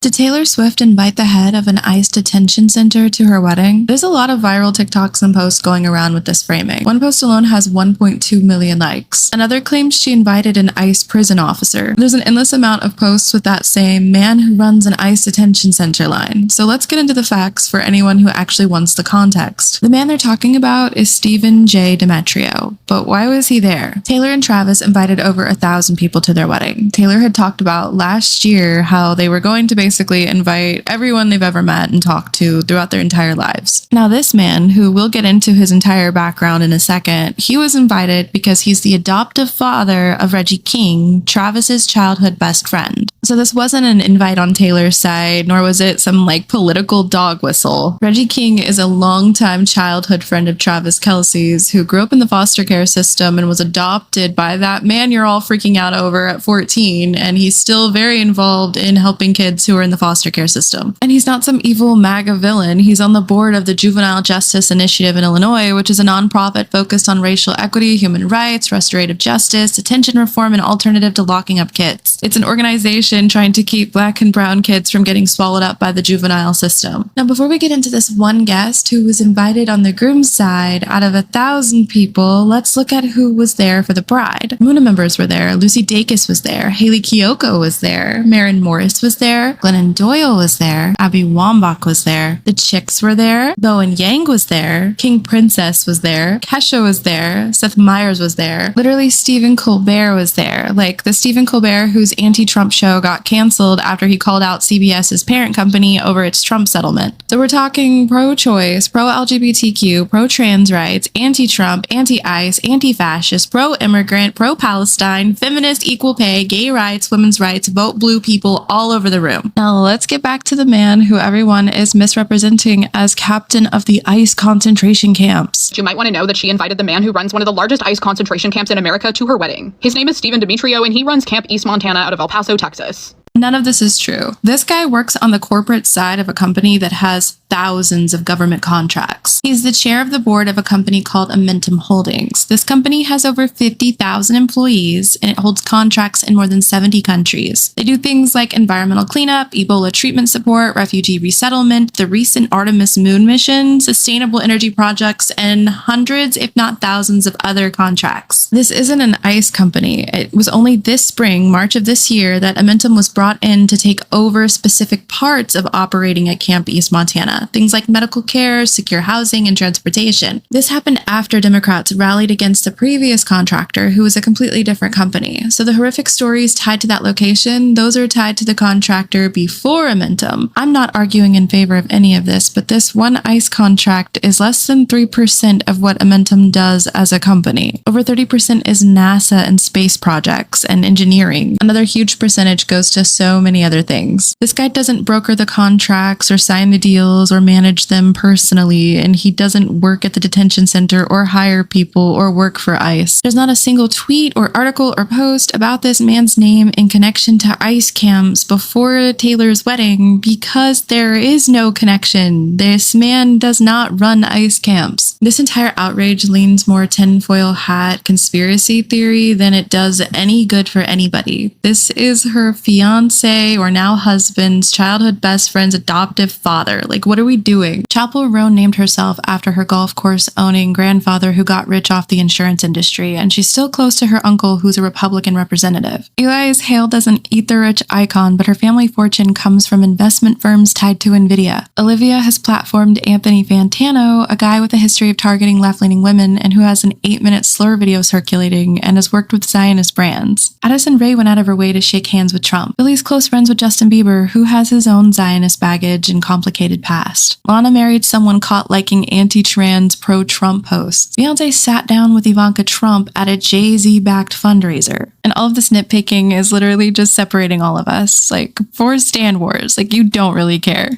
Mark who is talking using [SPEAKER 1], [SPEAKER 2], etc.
[SPEAKER 1] Did Taylor Swift invite the head of an ICE detention center to her wedding? There's a lot of viral TikToks and posts going around with this framing. One post alone has 1.2 million likes. Another claims she invited an ICE prison officer. There's an endless amount of posts with that same man who runs an ICE detention center line. So let's get into the facts for anyone who actually wants the context. The man they're talking about is Stephen J. Demetrio. But why was he there? Taylor and Travis invited over 1,000 people to their wedding. Taylor had talked about last year how they were going to basically invite everyone they've ever met and talked to throughout their entire lives. Now this man, who we'll get into his entire background in a second, he was invited because he's the adoptive father of Reggie King, Travis's childhood best friend. So this wasn't an invite on Taylor's side, nor was it some political dog whistle. Reggie King is a longtime childhood friend of Travis Kelce's, who grew up in the foster care system and was adopted by that man you're all freaking out over at 14, and he's still very involved in helping kids who are in the foster care system. And he's not some evil MAGA villain. He's on the board of the Juvenile Justice Initiative in Illinois, which is a nonprofit focused on racial equity, human rights, restorative justice, detention reform, and alternative to locking up kids. It's an organization trying to keep Black and brown kids from getting swallowed up by the juvenile system. Now, before we get into this one guest who was invited on the groom's side out of 1,000 people, let's look at who was there for the bride. Muna members were there. Lucy Dacus was there. Haley Kiyoko was there. Maren Morris was there. Glennon Doyle was there. Abby Wambach was there. The Chicks were there. Bowen Yang was there. King Princess was there. Kesha was there. Seth Meyers was there. Literally Stephen Colbert was there. The Stephen Colbert whose anti-Trump show got canceled after he called out CBS's parent company over its Trump settlement. So we're talking pro-choice, pro-LGBTQ, pro-trans rights, anti-Trump, anti-ICE, anti-fascist, pro-immigrant, pro-Palestine, feminist, equal pay, gay rights, women's rights, vote blue people all over the room. Now let's get back to the man who everyone is misrepresenting as captain of the ICE concentration camps.
[SPEAKER 2] You might want to know that she invited the man who runs one of the largest ICE concentration camps in America to her wedding. His name is Stephen Demetrio, and he runs Camp East Montana out of El Paso, Texas.
[SPEAKER 1] None of this is true. This guy works on the corporate side of a company that has thousands of government contracts. He's the chair of the board of a company called Amentum Holdings. This company has over 50,000 employees, and it holds contracts in more than 70 countries. They do things like environmental cleanup, Ebola treatment support, refugee resettlement, the recent Artemis moon mission, sustainable energy projects, and hundreds, if not thousands, of other contracts. This isn't an ICE company. It was only this spring, March of this year, that Amentum was brought in to take over specific parts of operating at Camp East Montana. Things like medical care, secure housing, and transportation. This happened after Democrats rallied against the previous contractor, who was a completely different company. So the horrific stories tied to that location, those are tied to the contractor before Amentum. I'm not arguing in favor of any of this, but this one ICE contract is less than 3% of what Amentum does as a company. Over 30% is NASA and space projects and engineering. Another huge percentage goes to so many other things. This guy doesn't broker the contracts or sign the deals or manage them personally, and he doesn't work at the detention center or hire people or work for ICE. There's not a single tweet or article or post about this man's name in connection to ICE camps before Taylor's wedding because there is no connection. This man does not run ICE camps. This entire outrage leans more tinfoil hat conspiracy theory than it does any good for anybody. This is her fiance or now husband's childhood best friend's adoptive father. What are we doing? Chapel Roan named herself after her golf course owning grandfather who got rich off the insurance industry, and she's still close to her uncle who's a Republican representative. Eli is hailed as an ether-rich icon, but her family fortune comes from investment firms tied to Nvidia. Olivia has platformed Anthony Fantano, a guy with a history of targeting left-leaning women and who has an 8-minute slur video circulating and has worked with Zionist brands. Addison Rae went out of her way to shake hands with Trump. Billy's close friends with Justin Bieber, who has his own Zionist baggage and complicated past. Lana married someone caught liking anti-trans pro-Trump posts. Beyonce sat down with Ivanka Trump at a Jay-Z-backed fundraiser. And all of this nitpicking is literally just separating all of us. For Stan Wars, you don't really care.